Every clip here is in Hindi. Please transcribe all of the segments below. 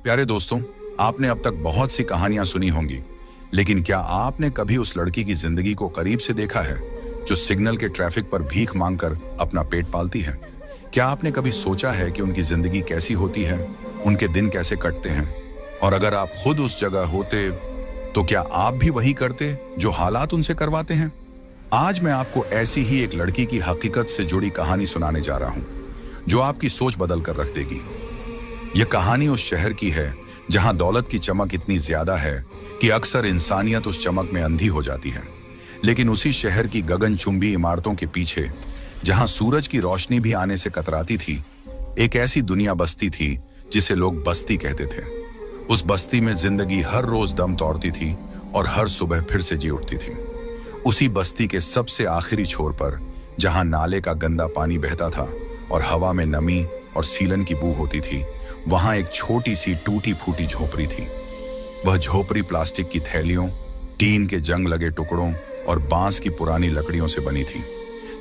प्यारे दोस्तों, आपने अब तक बहुत सी कहानियां सुनी होंगी, लेकिन क्या आपने कभी उस लड़की की जिंदगी को करीब से देखा है जो सिग्नल के ट्रैफिक पर भीख मांगकर अपना पेट पालती है? क्या आपने कभी सोचा है कि उनकी जिंदगी कैसी होती है, उनके दिन कैसे कटते हैं? और अगर आप खुद उस जगह होते तो क्या आप भी वही करते जो हालात उनसे करवाते हैं? आज मैं आपको ऐसी ही एक लड़की की हकीकत से जुड़ी कहानी सुनाने जा रहा हूं, जो आपकी सोच बदल कर रख देगी। यह कहानी उस शहर की है जहां दौलत की चमक इतनी ज्यादा है कि अक्सर इंसानियत उस चमक में अंधी हो जाती है। लेकिन उसी शहर की गगनचुंबी इमारतों के पीछे, जहां सूरज की रोशनी भी आने से कतराती थी, एक ऐसी दुनिया बसती थी जिसे लोग बस्ती कहते थे। उस बस्ती में जिंदगी हर रोज दम तोड़ती थी और हर सुबह फिर से जी उठती थी। उसी बस्ती के सबसे आखिरी छोर पर, जहां नाले का गंदा पानी बहता था और हवा में नमी और सीलन की बू होती थी, वहां एक छोटी सी टूटी फूटी झोपड़ी थी। वह झोपड़ी प्लास्टिक की थैलियों, टीन के जंग लगे टुकड़ों और बांस की पुरानी लकड़ियों से बनी थी।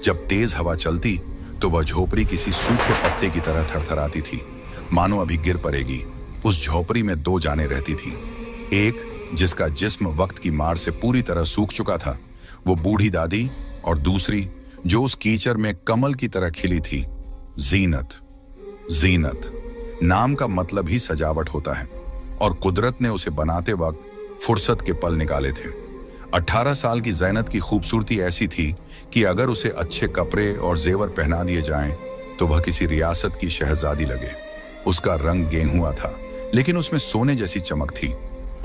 जब तेज हवा चलती तो वह झोपड़ी किसी सूखे पत्ते की तरह थरथराती थी, मानो अभी गिर पड़ेगी। उस झोपड़ी में दो जानें रहती थीं। एक, जिसका जिस्म वक्त की मार से पूरी तरह सूख चुका था, वो बूढ़ी दादी, और दूसरी, जो उस कीचड़ में कमल की तरह खिली थी, जीनत। जीनत नाम का मतलब ही सजावट होता है, और कुदरत ने उसे बनाते वक्त फुर्सत के पल निकाले थे। 18 साल की जैनत की खूबसूरती ऐसी थी कि अगर उसे अच्छे कपड़े और जेवर पहना दिए जाएं, तो वह किसी रियासत की शहजादी लगे। उसका रंग गेहुआ था, लेकिन उसमें सोने जैसी चमक थी।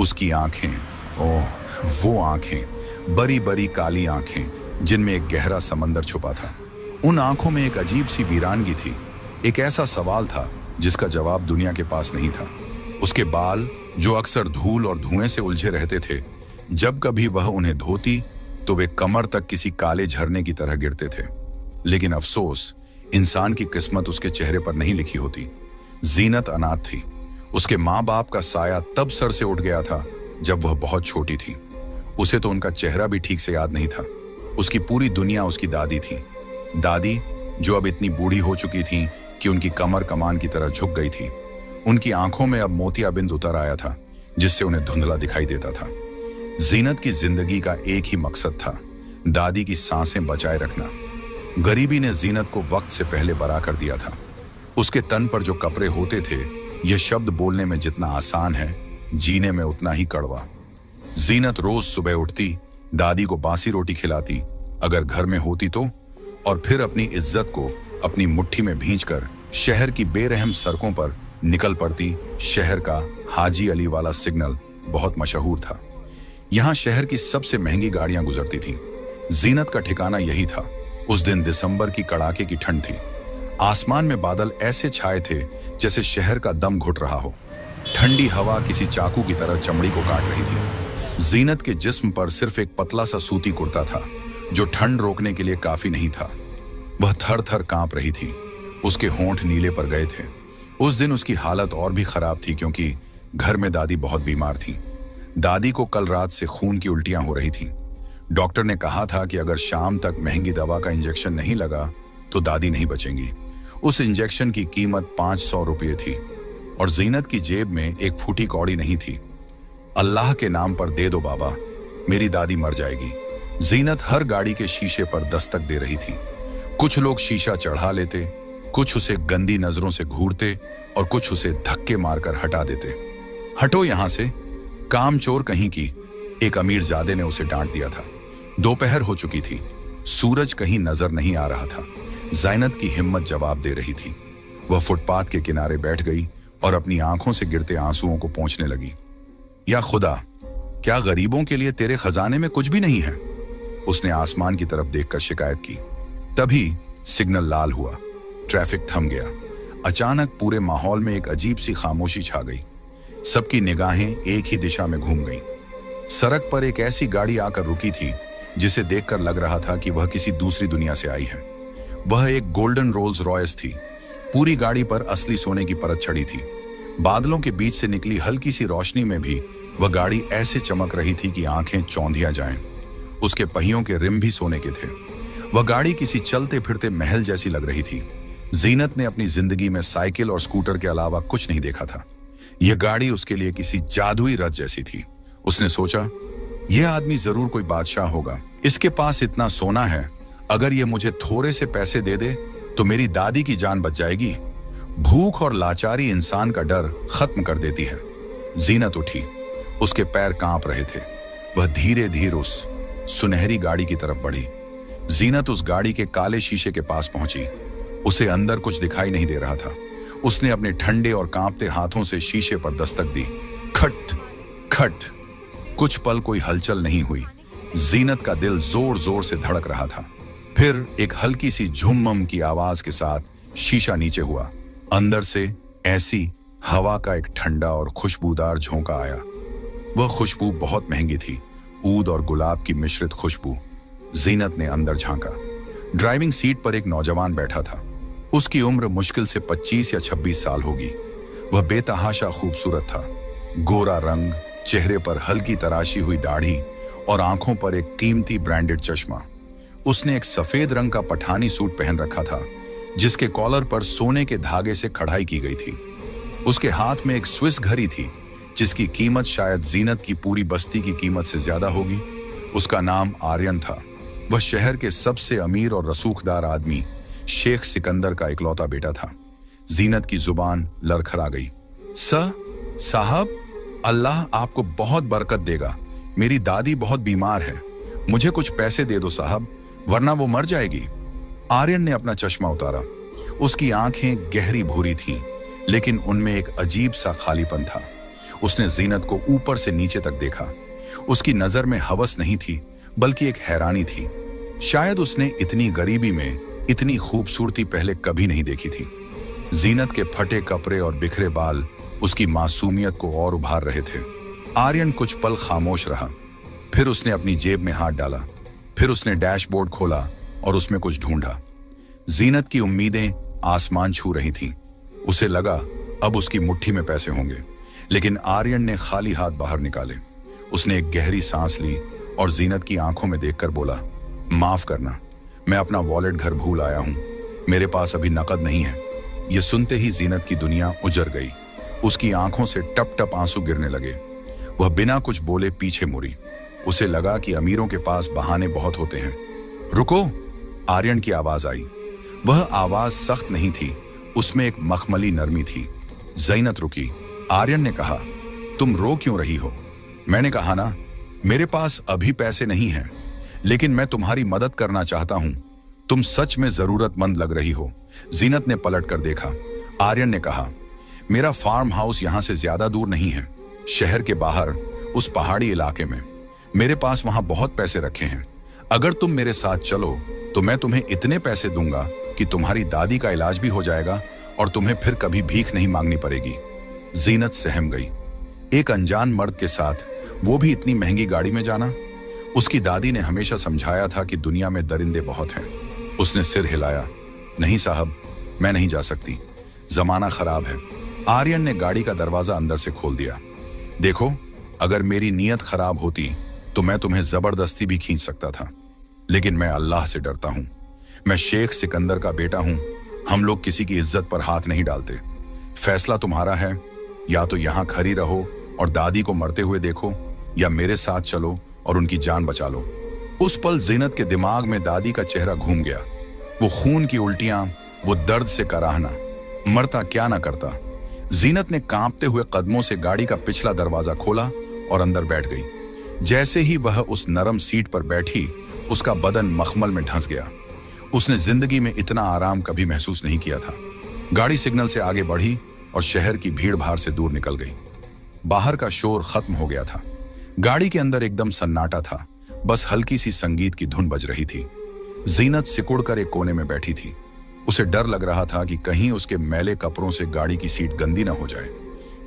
उसकी आंखें, ओह वो आंखें, बड़ी बड़ी काली आंखें जिनमें एक गहरा समंदर छुपा था। उन आंखों में एक अजीब सी वीरानगी थी, एक ऐसा सवाल था जिसका जवाब दुनिया के पास नहीं था। उसके बाल, जो अक्सर धूल और धुएं से उलझे रहते थे, जब कभी वह उन्हें धोती तो वे कमर तक किसी काले झरने की तरह गिरते थे। लेकिन अफसोस, इंसान की किस्मत उसके चेहरे पर नहीं लिखी होती। जीनत अनाथ थी। उसके माँ बाप का साया तब सर से उठ गया था जब वह बहुत छोटी थी। उसे तो उनका चेहरा भी ठीक से याद नहीं था। उसकी पूरी दुनिया उसकी दादी थी। दादी, जो अब इतनी बूढ़ी हो चुकी थी कि उनकी कमर कमान की तरह झुक गई थी। उनकी आंखों में अब मोतियाबिंद उतर आया था, जिससे उन्हें धुंधला दिखाई देता था। जीनत की जिंदगी का एक ही मकसद था, दादी की सांसें बचाए रखना। गरीबी ने जीनत को वक्त से पहले बरा कर दिया था। उसके तन पर जो कपड़े होते थे, यह शब्द बोलने में जितना आसान है, जीने में उतना ही कड़वा। जीनत रोज सुबह उठती, दादी को बासी रोटी खिलाती, अगर घर में होती तो, और फिर अपनी इज्जत को अपनी मुट्ठी में भींचकर शहर की बेरहम सड़कों पर निकल पड़ती। शहर का हाजी अली वाला सिग्नल बहुत मशहूर था। यहाँ शहर की सबसे महंगी गाड़ियां गुजरती थीं। जीनत का ठिकाना यही था। उस दिन दिसंबर की कड़ाके की ठंड थी। आसमान में बादल ऐसे छाए थे जैसे शहर का दम घुट रहा हो। ठंडी हवा किसी चाकू की तरह चमड़ी को काट रही थी। जीनत के जिस्म पर सिर्फ एक पतला सा सूती कुर्ता था, जो ठंड रोकने के लिए काफी नहीं था। वह थर थर कांप रही थी। उसके होंठ नीले पर गए थे। उस दिन उसकी हालत और भी खराब थी, क्योंकि घर में दादी बहुत बीमार थी। दादी को कल रात से खून की उल्टियां हो रही थीं। डॉक्टर ने कहा था कि अगर शाम तक महंगी दवा का इंजेक्शन नहीं लगा तो दादी नहीं बचेंगी। उस इंजेक्शन की कीमत 500 रुपये थी, और जीनत की जेब में एक फूटी कौड़ी नहीं थी। अल्लाह के नाम पर दे दो बाबा, मेरी दादी मर जाएगी। जीनत हर गाड़ी के शीशे पर दस्तक दे रही थी। कुछ लोग शीशा चढ़ा लेते, कुछ उसे गंदी नजरों से घूरते, और कुछ उसे धक्के मारकर हटा देते। हटो यहां से, कामचोर कहीं की, एक अमीरजादे ने उसे डांट दिया था। दोपहर हो चुकी थी। सूरज कहीं नजर नहीं आ रहा था। जीनत की हिम्मत जवाब दे रही थी। वह फुटपाथ के किनारे बैठ गई और अपनी आंखों से गिरते आंसुओं को पोंछने लगी। या खुदा, क्या गरीबों के लिए तेरे खजाने में कुछ भी नहीं है? उसने आसमान की तरफ देखकर शिकायत की। तभी सिग्नल लाल हुआ। ट्रैफिक थम गया। अचानक पूरे माहौल में एक अजीब सी खामोशी छा गई। सबकी निगाहें एक ही दिशा में घूम गईं। सड़क पर एक ऐसी गाड़ी आकर रुकी थी जिसे देखकर लग रहा था कि वह किसी दूसरी दुनिया से आई है। वह एक गोल्डन रोल्स रॉयस थी। पूरी गाड़ी पर असली सोने की परत चढ़ी थी। बादलों के बीच से निकली हल्की सी रोशनी में भी वह गाड़ी ऐसे चमक रही थी कि आंखें चौंधिया जाएं। उसके पहियों के रिम भी सोने के थे। वह गाड़ी किसी चलते फिरते महल जैसी लग रही थी। जीनत ने अपनी जिंदगी में साइकिल और स्कूटर के अलावा कुछ नहीं देखा था। यह गाड़ी उसके लिए किसी जादुई रथ जैसी थी। उसने सोचा, यह आदमी जरूर कोई बादशाह होगा, इसके पास इतना सोना है, अगर यह मुझे थोड़े से पैसे दे दे तो मेरी दादी की जान बच जाएगी। भूख और लाचारी इंसान का डर खत्म कर देती है। जीनत उठी, उसके पैर कांप रहे थे। वह धीरे धीरे उस सुनहरी गाड़ी की तरफ बढ़ी। जीनत उस गाड़ी के काले शीशे के पास पहुंची। उसे अंदर कुछ दिखाई नहीं दे रहा था। उसने अपने ठंडे और कांपते हाथों से शीशे पर दस्तक दी। खट खट। कुछ पल कोई हलचल नहीं हुई। जीनत का दिल जोर जोर से धड़क रहा था। फिर एक हल्की सी झुमम की आवाज के साथ शीशा नीचे हुआ। अंदर से ऐसी हवा का एक ठंडा और खुशबूदार झोंका आया। वह खुशबू बहुत महंगी थी, ऊद और गुलाब की मिश्रित खुशबू। जीनत ने अंदर झांका। ड्राइविंग सीट पर एक नौजवान बैठा था। उसकी उम्र मुश्किल से 25 या 26 साल होगी। वह बेतहाशा खूबसूरत था। गोरा रंग, चेहरे पर हल्की तराशी हुई दाढ़ी और आंखों पर एक कीमती ब्रांडेड चश्मा। उसने एक सफेद रंग का पठानी सूट पहन रखा था, जिसके कॉलर पर सोने के धागे से कढ़ाई की गई थी। उसके हाथ में एक स्विस घड़ी थी, जिसकी कीमत शायद जीनत की पूरी बस्ती की कीमत से ज्यादा होगी। उसका नाम आर्यन था। वह शहर के सबसे अमीर और रसूखदार आदमी शेख सिकंदर का इकलौता बेटा था। जीनत की जुबान लड़खड़ा गई। साहब, अल्लाह आपको बहुत बरकत देगा। मेरी दादी बहुत बीमार है, मुझे कुछ पैसे दे दो साहब, वरना वो मर जाएगी। आर्यन ने अपना चश्मा उतारा। उसकी आंखें गहरी भूरी थीं, लेकिन उनमें एक अजीब सा खालीपन था। उसने जीनत को ऊपर से नीचे तक देखा। उसकी नजर में हवस नहीं थी, बल्कि एक हैरानी थी। शायद उसने इतनी गरीबी में इतनी खूबसूरती पहले कभी नहीं देखी थी। जीनत के फटे कपड़े और बिखरे बाल उसकी मासूमियत को और उभार रहे थे। आर्यन कुछ पल खामोश रहा। फिर उसने अपनी जेब में हाथ डाला। फिर उसने डैशबोर्ड खोला और उसमें कुछ ढूंढा। जीनत की उम्मीदें आसमान छू रही थीं। उसे लगा अब उसकी मुट्ठी में पैसे होंगे, लेकिन आर्यन ने खाली हाथ बाहर निकाले। उसने एक गहरी सांस ली और जीनत की आंखों में देखकर बोला, माफ करना, मैं अपना वॉलेट घर भूल आया हूं, मेरे पास अभी नकद नहीं है। यह सुनते ही जीनत की दुनिया उजड़ गई। उसकी आंखों से टप टप आंसू गिरने लगे। वह बिना कुछ बोले पीछे मुड़ी। उसे लगा कि अमीरों के पास बहाने बहुत होते हैं। रुको, आर्यन की आवाज आई। वह आवाज सख्त नहीं थी, उसमें एक मखमली नरमी थी। जीनत रुकी। आर्यन ने कहा, तुम रो क्यों रही हो? मैंने कहा ना, मेरे पास अभी पैसे नहीं हैं, लेकिन मैं तुम्हारी मदद करना चाहता हूं। तुम सच में जरूरतमंद लग रही हो। जीनत ने पलट कर देखा। आर्यन ने कहा, मेरा फार्म हाउस यहां से ज्यादा दूर नहीं है, शहर के बाहर उस पहाड़ी इलाके में। मेरे पास वहां बहुत पैसे रखे हैं। अगर तुम मेरे साथ चलो तो मैं तुम्हें इतने पैसे दूंगा कि तुम्हारी दादी का इलाज भी हो जाएगा और तुम्हें फिर कभी भीख नहीं मांगनी पड़ेगी। जीनत सहम गई। एक अनजान मर्द के साथ, वो भी इतनी महंगी गाड़ी में जाना। उसकी दादी ने हमेशा समझाया था कि दुनिया में दरिंदे बहुत हैं। उसने सिर हिलाया। नहीं साहब, मैं नहीं जा सकती, जमाना खराब है। आर्यन ने गाड़ी का दरवाजा अंदर से खोल दिया। देखो, अगर मेरी नीयत खराब होती तो मैं तुम्हें जबरदस्ती भी खींच सकता था, लेकिन मैं अल्लाह से डरता हूं। मैं शेख सिकंदर का बेटा हूं। हम लोग किसी की इज्जत पर हाथ नहीं डालते। फैसला तुम्हारा है, या तो यहां खड़ी रहो और दादी को मरते हुए देखो, या मेरे साथ चलो और उनकी जान बचा लो। उस पल जीनत के दिमाग में दादी का चेहरा घूम गया। वो खून की उल्टियां, वो दर्द से कराहना, मरता क्या ना करता। जीनत ने कांपते हुए कदमों से गाड़ी का पिछला दरवाजा खोला और अंदर बैठ गई। जैसे ही वह उस नरम सीट पर बैठी, उसका बदन मखमल में ढंस गया। उसने जिंदगी में इतना आराम कभी महसूस नहीं किया था। गाड़ी सिग्नल से आगे बढ़ी और शहर की भीड़ भाड़ से दूर निकल गई। बाहर का शोर खत्म हो गया था। गाड़ी के अंदर एकदम सन्नाटा था। बस हल्की सी संगीत की धुन बज रही थी। जीनत सिकुड़कर एक कोने में बैठी थी। उसे डर लग रहा था कि कहीं उसके मैले कपड़ों से गाड़ी की सीट गंदी न हो जाए।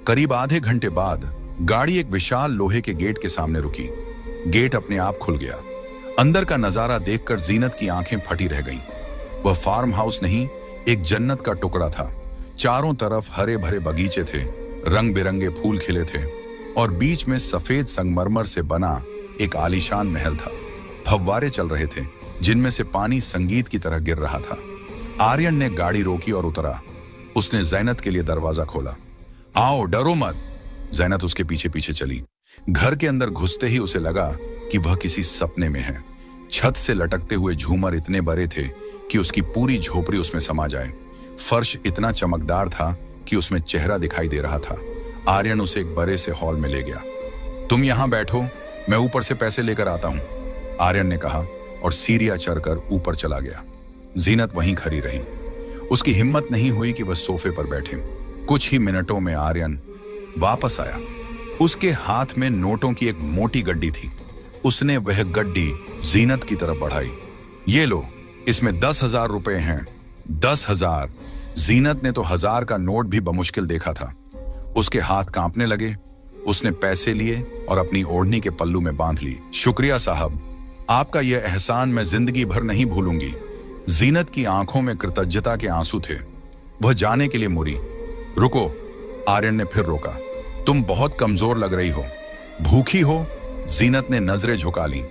करीब आधे घंटे बाद गाड़ी एक विशाल लोहे के गेट के सामने रुकी। गेट अपने आप खुल गया। अंदर का नजारा देखकर जीनत की आंखें फटी रह गईं। वह फार्म हाउस नहीं, एक जन्नत का टुकड़ा था। चारों तरफ हरे भरे बगीचे थे, रंग बिरंगे फूल खिले थे और बीच में सफेद संगमरमर से बना एक आलीशान महल था। फव्वारे चल रहे थे, जिनमें से पानी संगीत की तरह गिर रहा था। आर्यन ने गाड़ी रोकी और उतरा। उसने जीनत के लिए दरवाजा खोला। आओ, डरो मत, जैनत उसके पीछे पीछे चली। घर के अंदर घुसते ही उसे लगा कि वह किसी सपने में है। छत से लटकते हुए झूमर इतने बड़े थे कि उसकी पूरी झोपड़ी उसमें समा जाए। फर्श इतना चमकदार था कि उसमें चेहरा दिखाई दे रहा था। आर्यन उसे एक बड़े से हॉल में ले गया। तुम यहां बैठो, मैं ऊपर से पैसे लेकर आता हूं, आर्यन ने कहा और सीढ़ियां चढ़कर ऊपर चला गया। जीनत वहीं खड़ी रही। उसकी हिम्मत नहीं हुई कि वह सोफे पर बैठे। कुछ ही मिनटों में आर्यन वापस आया। उसके हाथ में नोटों की एक मोटी गड्डी थी। उसने वह गड्डी जीनत की तरफ बढ़ाई। ये लो, इसमें 10,000 रुपए हैं। 10,000। जीनत ने तो 1,000 का नोट भी बमुश्किल देखा था। उसके हाथ कांपने लगे। उसने पैसे लिए और अपनी ओढ़नी के पल्लू में बांध ली। शुक्रिया साहब, आपका यह एहसान मैं जिंदगी भर नहीं भूलूंगी। जीनत की आंखों में कृतज्ञता के आंसू थे। वह जाने के लिए मुड़ी। रुको, आर्यन ने फिर रोका। तुम बहुत कमजोर लग रही हो। भूखी हो? जीनत ने नजरें झुका ली।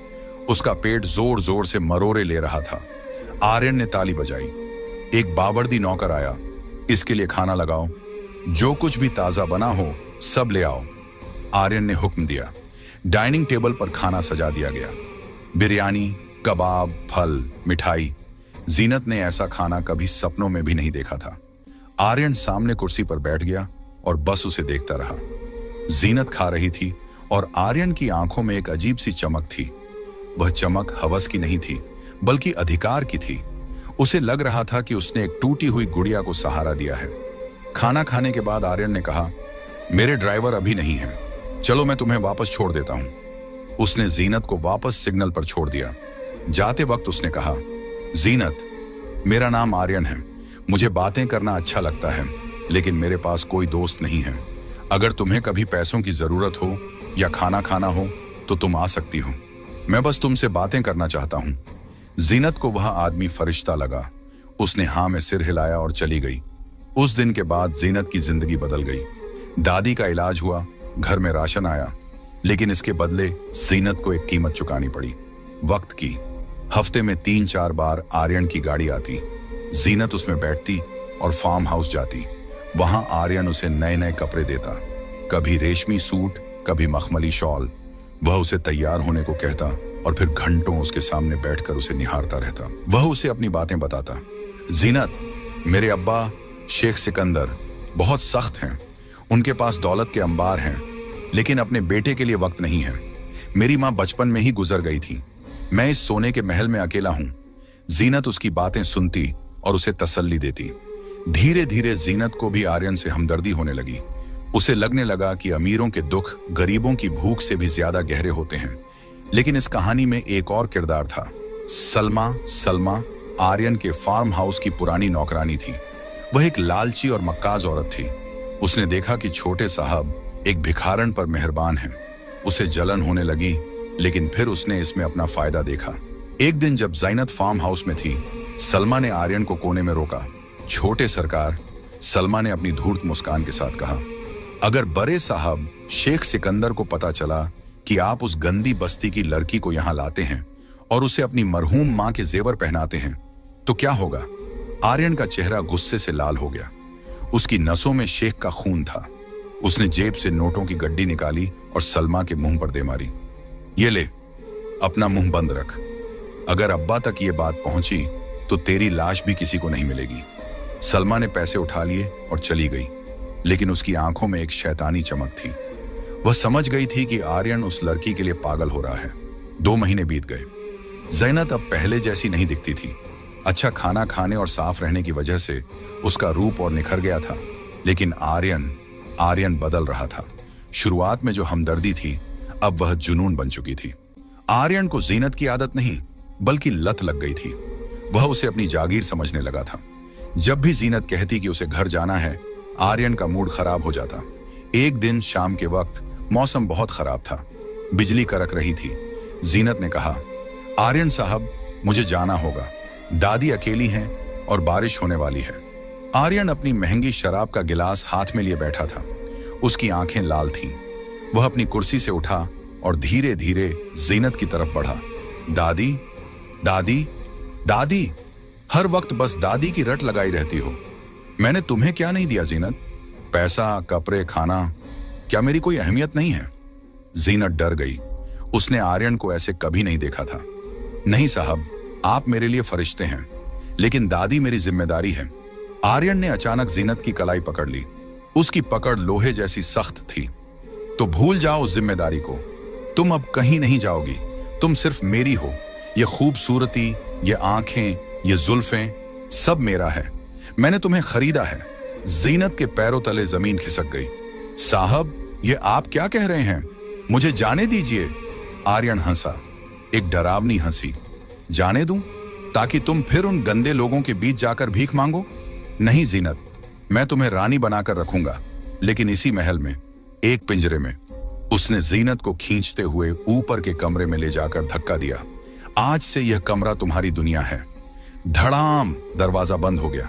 उसका पेट जोर जोर से मरोरे ले रहा था। आर्यन ने ताली बजाई। एक बावर्दी नौकर आया। इसके लिए खाना लगाओ, जो कुछ भी ताजा बना हो सब ले आओ, आर्यन ने हुक्म दिया। डाइनिंग टेबल पर खाना सजा दिया गया। बिरयानी, कबाब, फल, मिठाई। जीनत ने ऐसा खाना कभी सपनों में भी नहीं देखा था। आर्यन सामने कुर्सी पर बैठ गया और बस उसे देखता रहा। जीनत खा रही थी और आर्यन की आंखों में एक अजीब सी चमक थी। वह चमक हवस की नहीं थी, बल्कि अधिकार की थी। उसे लग रहा था कि उसने एक टूटी हुई गुड़िया को सहारा दिया है। खाना खाने के बाद आर्यन ने कहा, मेरे ड्राइवर अभी नहीं है, चलो मैं तुम्हें वापस छोड़ देता हूं। उसने जीनत को वापस सिग्नल पर छोड़ दिया। जाते वक्त उसने कहा, जीनत, मेरा नाम आर्यन है। मुझे बातें करना अच्छा लगता है, लेकिन मेरे पास कोई दोस्त नहीं है। अगर तुम्हें कभी पैसों की जरूरत हो या खाना खाना हो तो तुम आ सकती हो। मैं बस तुमसे बातें करना चाहता हूं। जीनत को वह आदमी फरिश्ता लगा। उसने हाँ में सिर हिलाया और चली गई। उस दिन के बाद जीनत की जिंदगी बदल गई। दादी का इलाज हुआ, घर में राशन आया, लेकिन इसके बदले जीनत को एक कीमत चुकानी पड़ी, वक्त की। हफ्ते में 3-4 बार आर्यन की गाड़ी आती। जीनत उसमें बैठती और फार्म हाउस जाती। वहां आर्यन उसे नए नए कपड़े देता, कभी रेशमी सूट, कभी मखमली शॉल। वह उसे तैयार होने को कहता और फिर घंटों उसके सामने बैठकर उसे निहारता रहता। वह उसे अपनी बातें बताता। जीनत, मेरे अब्बा शेख सिकंदर बहुत सख्त हैं। उनके पास दौलत के अंबार हैं, लेकिन अपने बेटे के लिए वक्त नहीं है। मेरी माँ बचपन में ही गुजर गई थी। मैं इस सोने के महल में अकेला हूं। जीनत उसकी बातें सुनती और उसे तसल्ली देती। धीरे धीरे जीनत को भी आर्यन से हमदर्दी होने लगी। उसे लगने लगा कि अमीरों के दुख गरीबों की भूख से भी ज्यादा गहरे होते हैं। लेकिन इस कहानी में एक और किरदार था। सलमा आर्यन के फार्म हाउस की पुरानी नौकरानी थी। वह एक लालची और मक्काज औरत थी। उसने देखा कि छोटे साहब एक भिखारन पर मेहरबान हैं। उसे जलन होने लगी, लेकिन फिर उसने इसमें अपना फायदा देखा। एक दिन जब ज़ैनत फार्म हाउस में थी, सलमा ने आर्यन को कोने में रोका। छोटे सरकार, सलमा ने अपनी धूर्त मुस्कान के साथ कहा, अगर बड़े साहब शेख सिकंदर को पता चला कि आप उस गंदी बस्ती की लड़की को यहां लाते हैं और उसे अपनी मरहूम मां के जेवर पहनाते हैं, तो क्या होगा? आर्यन का चेहरा गुस्से से लाल हो गया। उसकी नसों में शेख का खून था। उसने जेब से नोटों की गड्डी निकाली और सलमा के मुंह पर दे मारी। ये ले, अपना मुंह बंद रख। अगर अब्बा तक ये बात पहुंची तो तेरी लाश भी किसी को नहीं मिलेगी। सलमा ने पैसे उठा लिए और चली गई, लेकिन उसकी आंखों में एक शैतानी चमक थी। वह समझ गई थी कि आर्यन उस लड़की के लिए पागल हो रहा है। 2 महीने बीत गए। ज़ैनत अब पहले जैसी नहीं दिखती थी। अच्छा खाना खाने और साफ रहने की वजह से उसका रूप और निखर गया था, लेकिन आर्यन बदल रहा था। शुरुआत में जो हमदर्दी थी, अब वह जुनून बन चुकी थी। आर्यन को ज़ीनत की आदत नहीं, बल्कि लत लग गई थी। वह उसे अपनी जागीर समझने लगा था। जब भी ज़ीनत कहती कि उसे घर जाना है, आर्यन का मूड खराब हो जाता। एक दिन शाम के वक्त मौसम बहुत खराब था। बिजली कड़क रही थी। ज़ीनत ने कहा, आर्यन साहब, मुझे जाना होगा। दादी अकेली हैं और बारिश होने वाली है। आर्यन अपनी महंगी शराब का गिलास हाथ में लिए बैठा था। उसकी आंखें लाल थीं। वह अपनी कुर्सी से उठा और धीरे धीरे ज़ीनत की तरफ बढ़ा। दादी, दादी, दादी, हर वक्त बस दादी की रट लगाई रहती हो। मैंने तुम्हें क्या नहीं दिया ज़ीनत? पैसा, कपड़े, खाना। क्या मेरी कोई अहमियत नहीं है? जीनत डर गई। उसने आर्यन को ऐसे कभी नहीं देखा था। नहीं साहब, आप मेरे लिए फरिश्ते हैं, लेकिन दादी मेरी जिम्मेदारी है। आर्यन ने अचानक जीनत की कलाई पकड़ ली। उसकी पकड़ लोहे जैसी सख्त थी। तो भूल जाओ उस जिम्मेदारी को। तुम अब कहीं नहीं जाओगी। तुम सिर्फ मेरी हो। ये खूबसूरती, ये आंखें, ये जुल्फें, सब मेरा है। मैंने तुम्हें खरीदा है। जीनत के पैरों तले जमीन खिसक गई। साहब, ये आप क्या कह रहे हैं? मुझे जाने दीजिए। आर्यन हंसा, एक डरावनी हंसी। जाने दूं ताकि तुम फिर उन गंदे लोगों के बीच जाकर भीख मांगो? नहीं जीनत, मैं तुम्हें रानी बनाकर रखूंगा, लेकिन इसी महल में, एक पिंजरे में। उसने जीनत को खींचते हुए ऊपर के कमरे में ले जाकर धक्का दिया। आज से यह कमरा तुम्हारी दुनिया है। धड़ाम, दरवाजा बंद हो गया।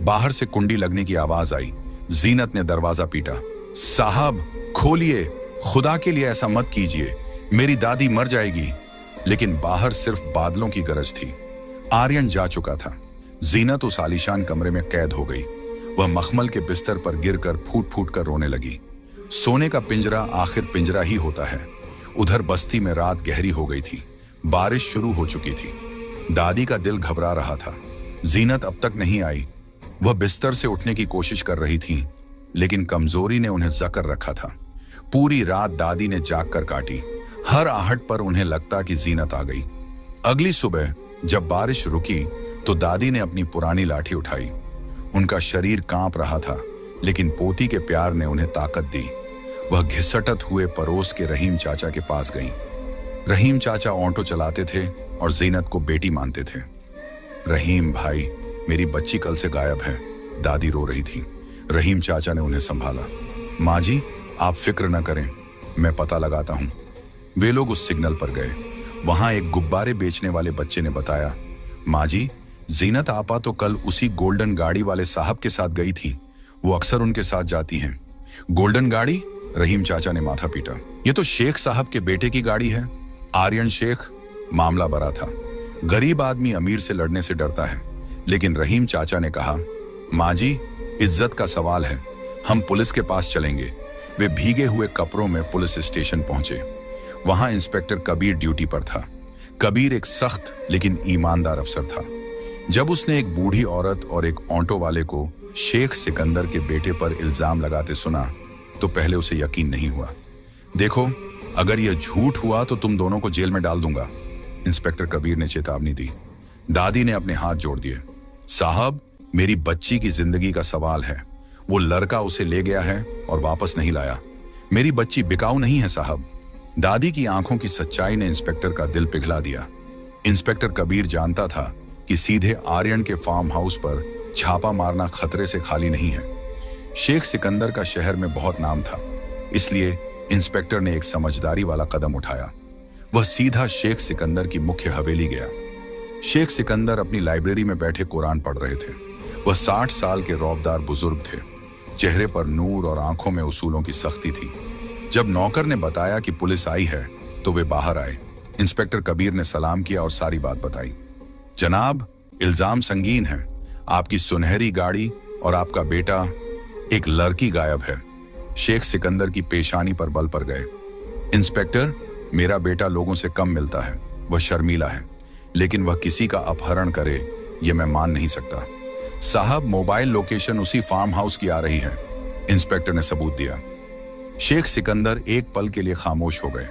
बाहर से कुंडी लगने की आवाज आई। जीनत ने दरवाजा पीटा। साहब खोलिए, खुदा के लिए ऐसा मत कीजिए, मेरी दादी मर जाएगी। लेकिन बाहर सिर्फ बादलों की गरज थी। आर्यन जा चुका था। जीनत उस आलीशान कमरे में कैद हो गई। वह मखमल के बिस्तर पर गिरकर फूट फूट कर रोने लगी। सोने का पिंजरा आखिर पिंजरा ही होता है। उधर बस्ती में रात गहरी हो गई थी। बारिश शुरू हो चुकी थी। दादी का दिल घबरा रहा था। जीनत अब तक नहीं आई। वह बिस्तर से उठने की कोशिश कर रही थी, लेकिन कमजोरी ने उन्हें जकड़ रखा था। पूरी रात दादी ने जाग कर काटी। हर आहट पर उन्हें लगता कि जीनत आ गई। अगली सुबह जब बारिश रुकी तो दादी ने अपनी पुरानी लाठी उठाई। उनका शरीर कांप रहा था, लेकिन पोती के प्यार ने उन्हें ताकत दी। वह घिसटत हुए पड़ोस के रहीम चाचा के पास गईं। रहीम चाचा ऑटो चलाते थे और जीनत को बेटी मानते थे। रहीम भाई, मेरी बच्ची कल से गायब है। दादी रो रही थी। रहीम चाचा ने उन्हें संभाला। माँ जी, आप फिक्र न करें, मैं पता लगाता हूं। वे लोग उस सिग्नल पर गए। वहां एक गुब्बारे बेचने वाले बच्चे ने बताया, माँ जी, जीनत आपा तो कल उसी गोल्डन गाड़ी वाले साहब के साथ गई थी। वो अक्सर उनके साथ जाती हैं। गोल्डन गाड़ी? रहीम चाचा ने माथा पीटा। ये तो शेख साहब के बेटे की गाड़ी है, आर्यन शेख। मामला बड़ा था। गरीब आदमी अमीर से लड़ने से डरता है। लेकिन रहीम चाचा ने कहा, माँ जी, इज्जत का सवाल है, हम पुलिस के पास चलेंगे। वे भीगे हुए कपड़ों में पुलिस स्टेशन पहुंचे। वहां इंस्पेक्टर कबीर ड्यूटी पर था। कबीर एक सख्त लेकिन ईमानदार अफसर था। जब उसने एक बूढ़ी औरत और एक ऑटो वाले को शेख सिकंदर के बेटे पर इल्जाम लगाते सुना तो पहले उसे यकीन नहीं हुआ। देखो, अगर यह झूठ हुआ तो तुम दोनों को जेल में डाल दूंगा, इंस्पेक्टर कबीर ने चेतावनी दी। दादी ने अपने हाथ जोड़ दिए। साहब, मेरी बच्ची की जिंदगी का सवाल है। वो लड़का उसे ले गया है और वापस नहीं लाया। मेरी बच्ची बिकाऊ नहीं है साहब। दादी की आंखों की सच्चाई ने इंस्पेक्टर का दिल पिघला दिया। इंस्पेक्टर कबीर जानता था कि सीधे आर्यन के फार्म हाउस पर छापा मारना खतरे से खाली नहीं है। शेख सिकंदर का शहर में बहुत नाम था, इसलिए इंस्पेक्टर ने एक समझदारी वाला कदम उठाया। वह सीधा शेख सिकंदर की मुख्य हवेली गया। शेख सिकंदर अपनी लाइब्रेरी में बैठे कुरान पढ़ रहे थे। वह 60 साल के रौबदार बुजुर्ग थे। चेहरे पर नूर और आंखों में उसूलों की सख्ती थी। जब नौकर ने बताया कि पुलिस आई है तो वे बाहर आए। इंस्पेक्टर कबीर ने सलाम किया और सारी बात बताई। जनाब, इल्जाम संगीन है। आपकी सुनहरी गाड़ी और आपका बेटा, एक लड़की गायब है। शेख सिकंदर की पेशानी पर बल पड़ गए। इंस्पेक्टर, मेरा बेटा लोगों से कम मिलता है। वह शर्मीला है, लेकिन वह किसी का अपहरण करे यह मैं मान नहीं सकता। साहब, मोबाइल लोकेशन उसी फार्म हाउस की आ रही है, इंस्पेक्टर ने सबूत दिया। शेख सिकंदर एक पल के लिए खामोश हो गए।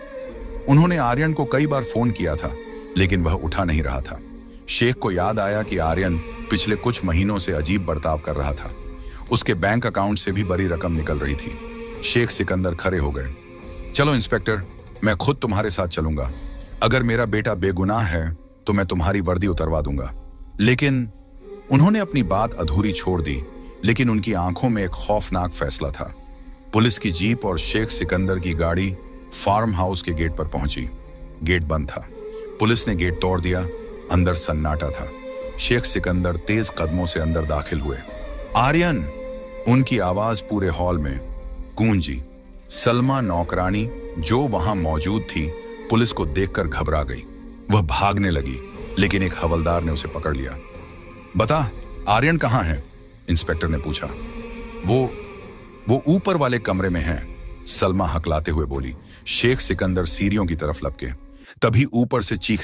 उन्होंने आर्यन को कई बार फोन किया था, लेकिन वह उठा नहीं रहा था। शेख को याद आया कि आर्यन पिछले कुछ महीनों से अजीब बर्ताव कर रहा था। उसके बैंक अकाउंट से भी बड़ी रकम निकल रही थी। शेख सिकंदर खड़े हो गए। चलो इंस्पेक्टर, मैं खुद तुम्हारे साथ चलूंगा। अगर मेरा बेटा बेगुनाह है तो मैं तुम्हारी वर्दी उतरवा दूंगा। लेकिन उन्होंने अपनी बात अधूरी छोड़ दी, लेकिन उनकी आंखों में एक खौफनाक फैसला था। पुलिस की जीप और शेख सिकंदर की गाड़ी फार्म हाउस के गेट पर पहुंची। गेट बंद था। पुलिस ने गेट तोड़ दिया। अंदर सन्नाटा था। शेख सिकंदर तेज कदमों से अंदर दाखिल हुए। आर्यन, उनकी आवाज पूरे हॉल में गूंजी। सलमा नौकरानी, जो वहां मौजूद थी, पुलिस को देखकर घबरा गई। वह भागने लगी, लेकिन एक हवलदार ने उसे पकड़ लिया। बता, आर्यन कहाँ है? इंस्पेक्टर ने पूछा। वो ऊपर वाले कमरे में है। सलमा हकलाते हुए बोली। शेख सिकंदर सीढ़ियों की तरफ लपके। तभी ऊपर से चीख